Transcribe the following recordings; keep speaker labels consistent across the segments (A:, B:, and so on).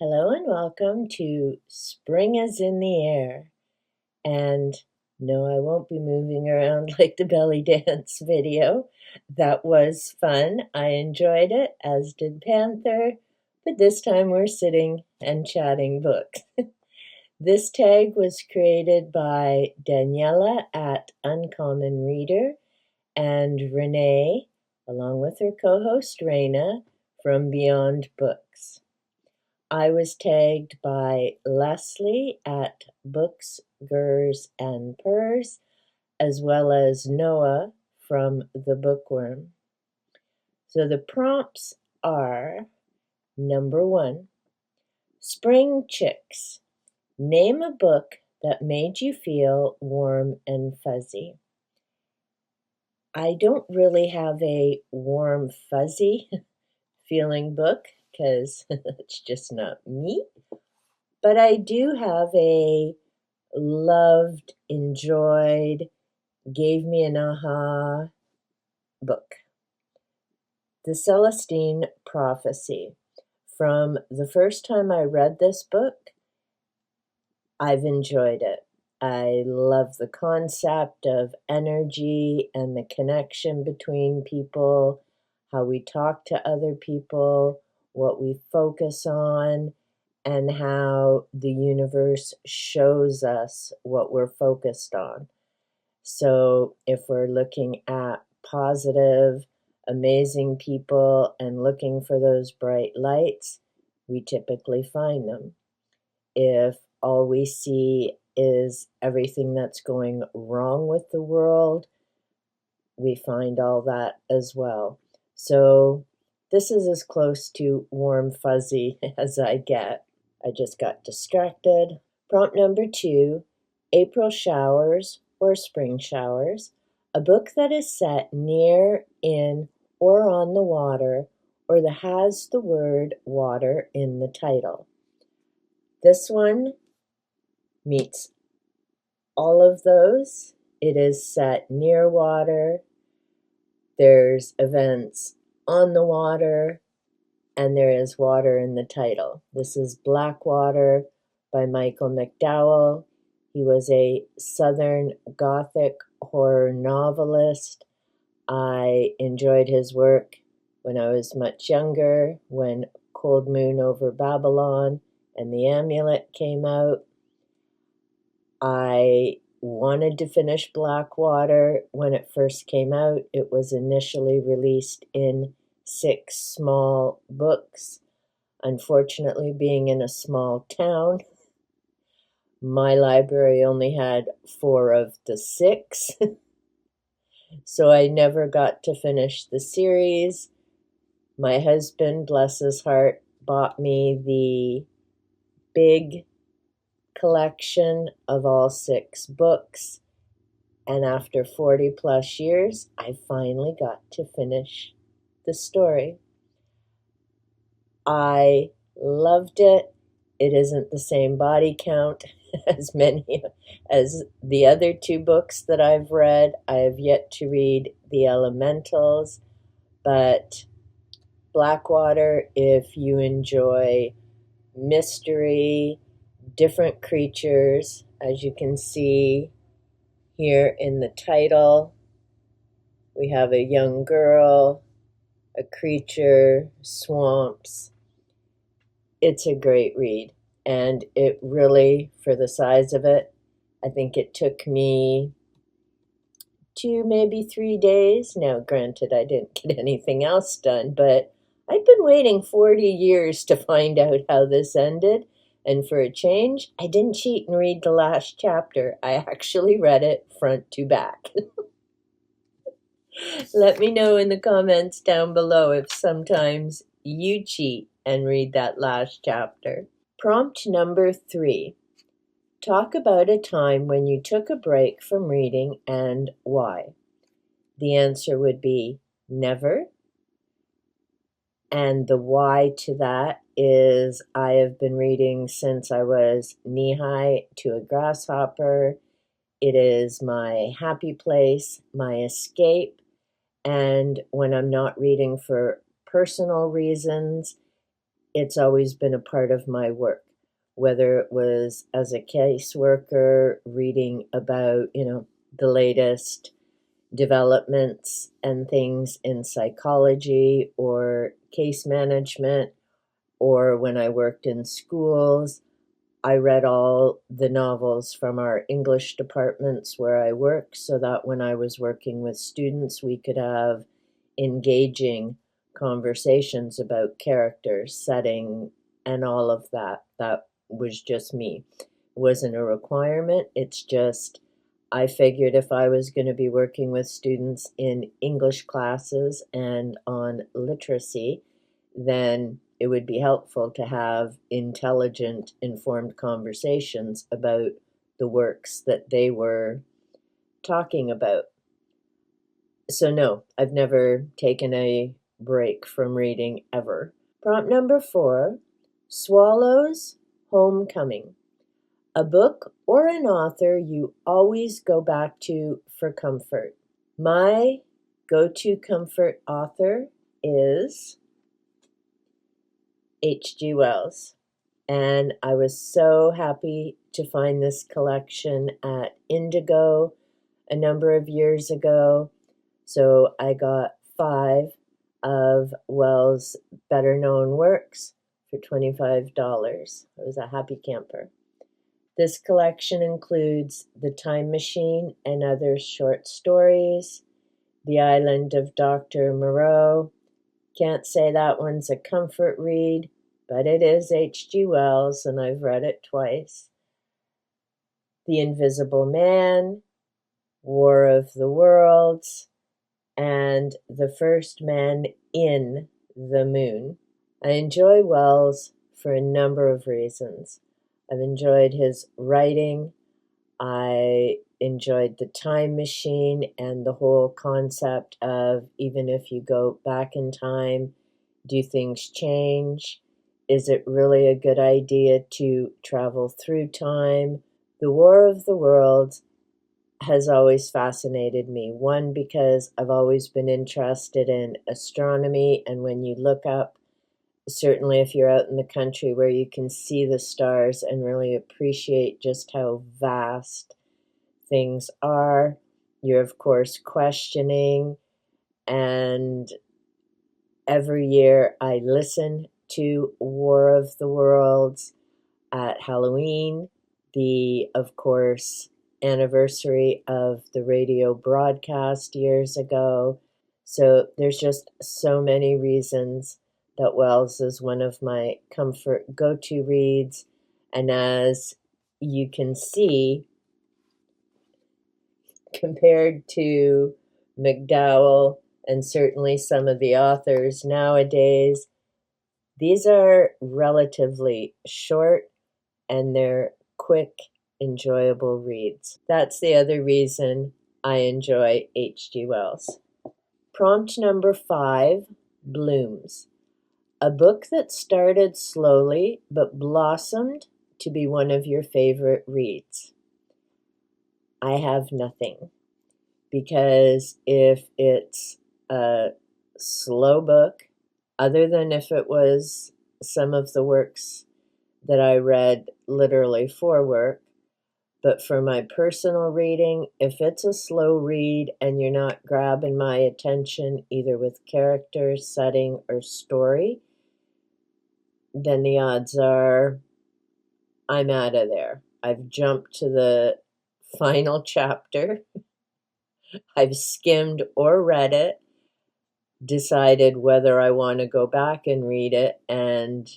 A: Hello and welcome to Spring is in the Air. And no, I won't be moving around like the belly dance video. That was fun. I enjoyed it, as did Panther. But this time we're sitting and chatting books. This tag was created by Daniela at Uncommon Reader and Rene, along with her co-host Raina, from Beyond Books. I was tagged by Leslie at Books, Gers, and Purrs, as well as Noah from The Bookworm. So the prompts are number 1, Spring Chicks. Name a book that made you feel warm and fuzzy. I don't really have a warm, fuzzy feeling book because it's just not me. But I do have a loved, enjoyed, gave me an aha book. The Celestine Prophecy. From the first time I read this book, I've enjoyed it. I love the concept of energy and the connection between people, how we talk to other people, what we focus on, and how the universe shows us what we're focused on. So if we're looking at positive, amazing people and looking for those bright lights, we typically find them. If all we see is everything that's going wrong with the world, we find all that as well. So this is as close to warm fuzzy as I get. I just got distracted. Prompt number 2, April Showers or Spring Showers, a book that is set near, in, or on the water, or that has the word water in the title. This one meets all of those. It is set near water. There's events on the water, and there is water in the title. This is Blackwater by Michael McDowell. He was a Southern Gothic horror novelist. I enjoyed his work when I was much younger, when Cold Moon Over Babylon and The Amulet came out. I wanted to finish Blackwater when it first came out. It was initially released in 6 small books. Unfortunately, being in a small town, my library only had 4 of the 6, so I never got to finish the series. My husband, bless his heart, bought me the big collection of all 6 books, and after 40 plus years, I finally got to finish the story. I loved it. It isn't the same body count as many as the other 2 books that I've read. I have yet to read The Elementals, but Blackwater, if you enjoy mystery, different creatures, as you can see here in the title, we have a young girl, a creature, swamps. It's a great read, and it really, for the size of it, I think it took me 2, maybe 3 days. Now, granted, I didn't get anything else done, but I've been waiting 40 years to find out how this ended, and for a change, I didn't cheat and read the last chapter. I actually read it front to back. Let me know in the comments down below if sometimes you cheat and read that last chapter. Prompt number 3. Talk about a time when you took a break from reading and why. The answer would be never. And the why to that is I have been reading since I was knee-high to a grasshopper. It is my happy place, my escape. And when I'm not reading for personal reasons, it's always been a part of my work, whether it was as a caseworker, reading about, the latest developments and things in psychology or case management, or when I worked in schools. I read all the novels from our English departments where I work so that when I was working with students, we could have engaging conversations about characters, setting, and all of that. That was just me. It wasn't a requirement. It's just I figured if I was going to be working with students in English classes and on literacy, then it would be helpful to have intelligent, informed conversations about the works that they were talking about. So, no, I've never taken a break from reading ever. Prompt number 4, Swallows Homecoming. A book or an author you always go back to for comfort. My go-to comfort author is H.G. Wells. And I was so happy to find this collection at Indigo a number of years ago. So I got 5 of Wells' better-known works for $25. I was a happy camper. This collection includes The Time Machine and Other Short Stories, The Island of Dr. Moreau. Can't say that one's a comfort read, but it is H.G. Wells, and I've read it twice. The Invisible Man, War of the Worlds, and The First Man in the Moon. I enjoy Wells for a number of reasons. I've enjoyed his writing. I enjoyed The Time Machine and the whole concept of even if you go back in time, do things change? Is it really a good idea to travel through time? The War of the Worlds has always fascinated me. One, because I've always been interested in astronomy, and when you look up, certainly if you're out in the country where you can see the stars and really appreciate just how vast things are, you're of course questioning. And every year I listen to War of the Worlds at Halloween, the, of course, anniversary of the radio broadcast years ago. So there's just so many reasons that Wells is one of my comfort go-to reads. And as you can see, compared to McDowell and certainly some of the authors nowadays, these are relatively short and they're quick, enjoyable reads. That's the other reason I enjoy H.G. Wells. Prompt number 5, Blooms. A book that started slowly but blossomed to be one of your favorite reads. I have nothing, because if it's a slow book, other than if it was some of the works that I read literally for work, but for my personal reading, if it's a slow read and you're not grabbing my attention either with character, setting, or story, then the odds are I'm out of there. I've jumped to the final chapter. I've skimmed or read it, decided whether I want to go back and read it, and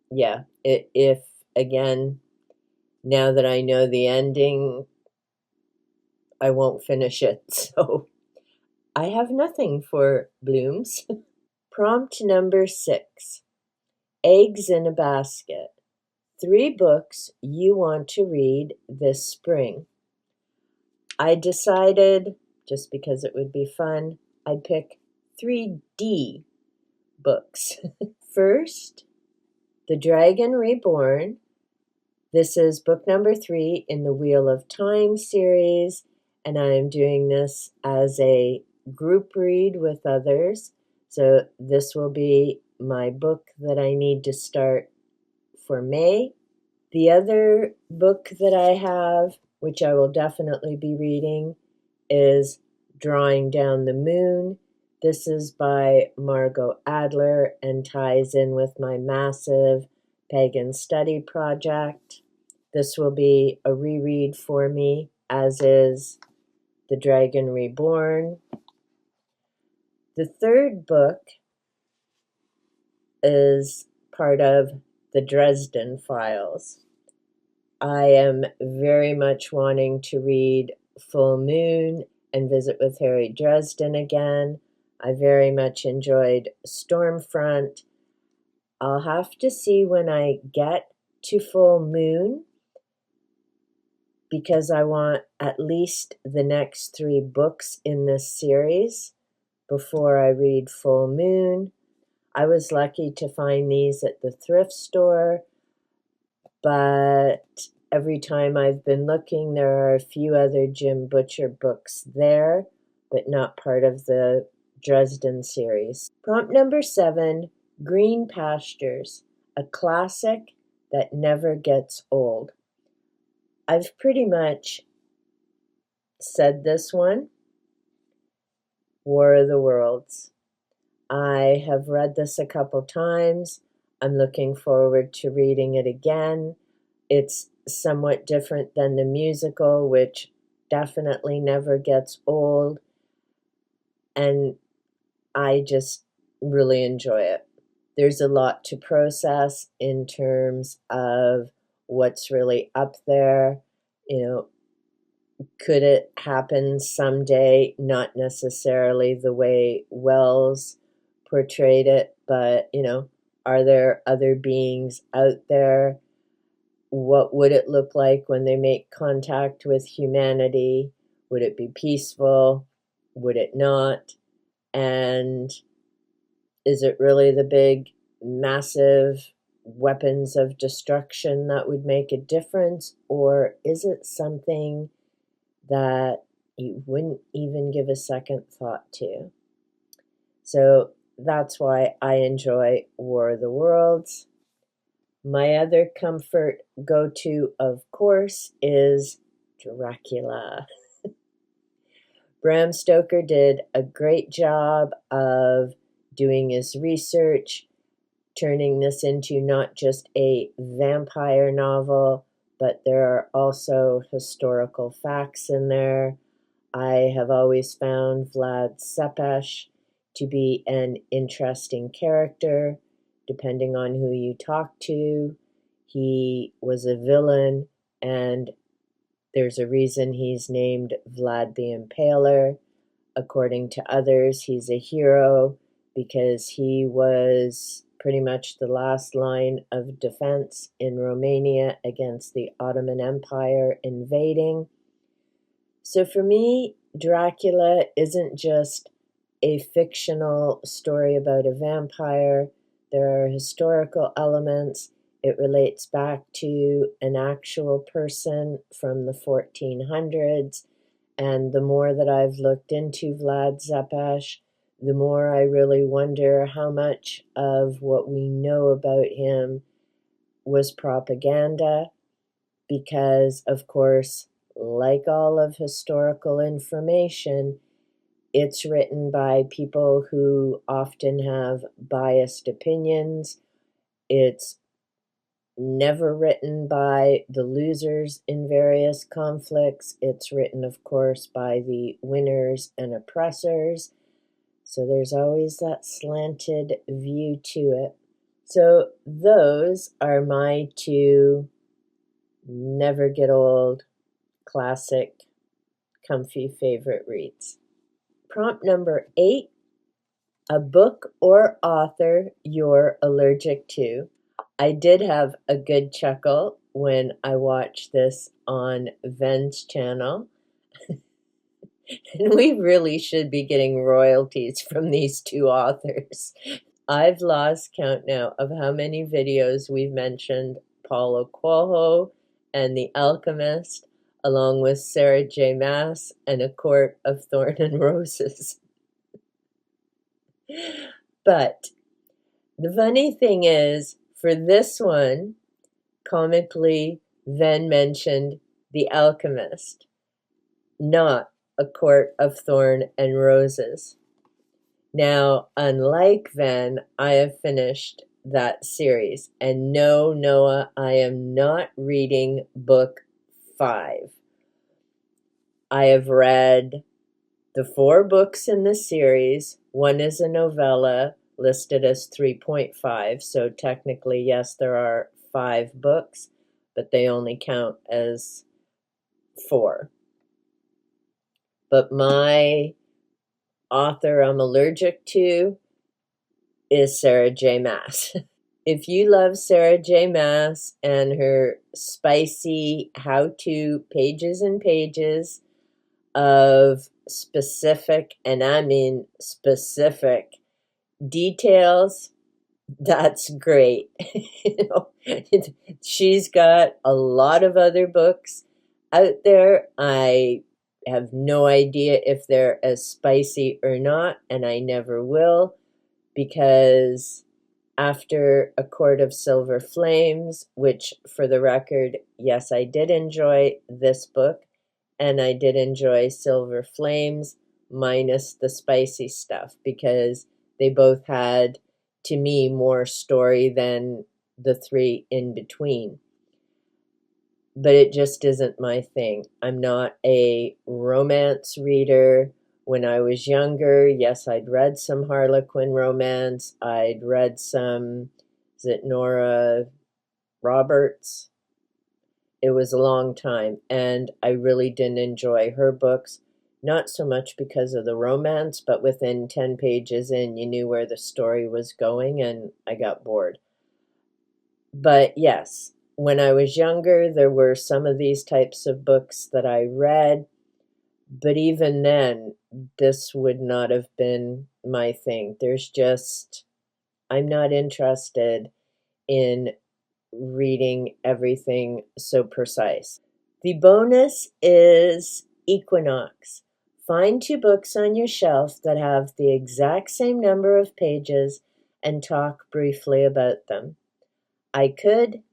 A: yeah, if again, now that I know the ending, I won't finish it. So I have nothing for Blooms. Prompt number 6, Eggs in a Basket. 3 books you want to read this spring. I decided, just because it would be fun, I'd pick 3D books. First, The Dragon Reborn. This is book number 3 in the Wheel of Time series, and I am doing this as a group read with others. So this will be my book that I need to start for May. The other book that I have, which I will definitely be reading, is Drawing Down the Moon. This is by Margot Adler and ties in with my massive pagan study project. This will be a reread for me, as is The Dragon Reborn. The third book is part of the Dresden Files. I am very much wanting to read Full Moon and Visit with Harry Dresden again. I very much enjoyed Stormfront. I'll have to see when I get to Full Moon, because I want at least the next 3 books in this series before I read Full Moon. I was lucky to find these at the thrift store, but every time I've been looking, there are a few other Jim Butcher books there, but not part of the Dresden series. Prompt number 7, Green Pastures, a classic that never gets old. I've pretty much said this one, War of the Worlds. I have read this a couple times. I'm looking forward to reading it again. It's somewhat different than the musical, which definitely never gets old, and I just really enjoy it. There's a lot to process in terms of what's really up there. Could it happen someday? Not necessarily the way Wells portrayed it, but, are there other beings out there? What would it look like when they make contact with humanity? Would it be peaceful? Would it not? And is it really the big, massive weapons of destruction that would make a difference? Or is it something that you wouldn't even give a second thought to? So that's why I enjoy War of the Worlds. My other comfort go-to, of course, is Dracula. Bram Stoker did a great job of doing his research, turning this into not just a vampire novel, but there are also historical facts in there. I have always found Vlad Tepes to be an interesting character, depending on who you talk to. He was a villain, and there's a reason he's named Vlad the Impaler. According to others, he's a hero because he was pretty much the last line of defense in Romania against the Ottoman Empire invading. So for me, Dracula isn't just a fictional story about a vampire. There are historical elements. It relates back to an actual person from the 1400s. And the more that I've looked into Vlad Tepes, the more I really wonder how much of what we know about him was propaganda, because, of course, like all of historical information, it's written by people who often have biased opinions. It's never written by the losers in various conflicts. It's written, of course, by the winners and oppressors. So there's always that slanted view to it. So those are my 2 never get old, classic, comfy favorite reads. Prompt number 8, a book or author you're allergic to. I did have a good chuckle when I watched this on Ven's channel. And we really should be getting royalties from these 2 authors. I've lost count now of how many videos we've mentioned Paulo Coelho and The Alchemist, along with Sarah J. Maas and A Court of Thorn and Roses. But The funny thing is, for this one, comically, Ven mentioned The Alchemist, not A Court of Thorn and Roses. Now, unlike Ven, I have finished that series. And no, Noah, I am not reading book 5. I have read the 4 books in the series. One is a novella listed as 3.5. So technically, yes, there are 5 books, but they only count as 4. But my author I'm allergic to is Sarah J. Maas. If you love Sarah J. Maas and her spicy how-to pages and pages of specific, and I mean specific, details, that's great. She's got a lot of other books out there. I have no idea if they're as spicy or not, and I never will, because after A Court of Silver Flames, which, for the record, yes, I did enjoy this book, and I did enjoy Silver Flames, minus the spicy stuff, because they both had, to me, more story than the 3 in between. But it just isn't my thing. I'm not a romance reader. When I was younger, yes, I'd read some Harlequin romance. I'd read some, is it Nora Roberts? It was a long time, and I really didn't enjoy her books. Not so much because of the romance, but within 10 pages in, you knew where the story was going, and I got bored. But yes, when I was younger, there were some of these types of books that I read, but even then, this would not have been my thing. I'm not interested in reading everything so precise. The bonus is Equinox. Find 2 books on your shelf that have the exact same number of pages and talk briefly about them. I could,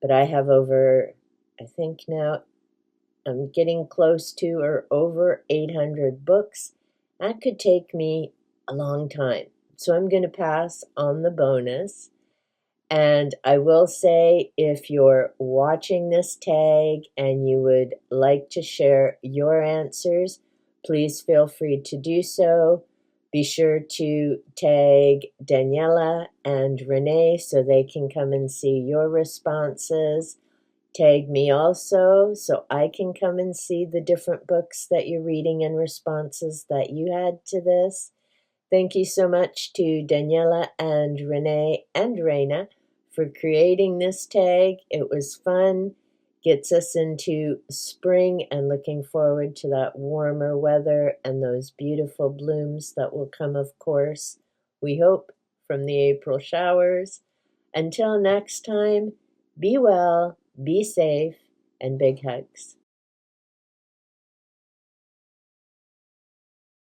A: but I have over, I think now I'm getting close to or over 800 books. That could take me a long time. So I'm going to pass on the bonus. And I will say, if you're watching this tag and you would like to share your answers, please feel free to do so. Be sure to tag Daniela and Rene so they can come and see your responses. Tag me also so I can come and see the different books that you're reading and responses that you had to this. Thank you so much to Daniela and Rene and Raina for creating this tag. It was fun, gets us into spring and looking forward to that warmer weather and those beautiful blooms that will come, of course, we hope, from the April showers. Until next time, be well, be safe, and big hugs.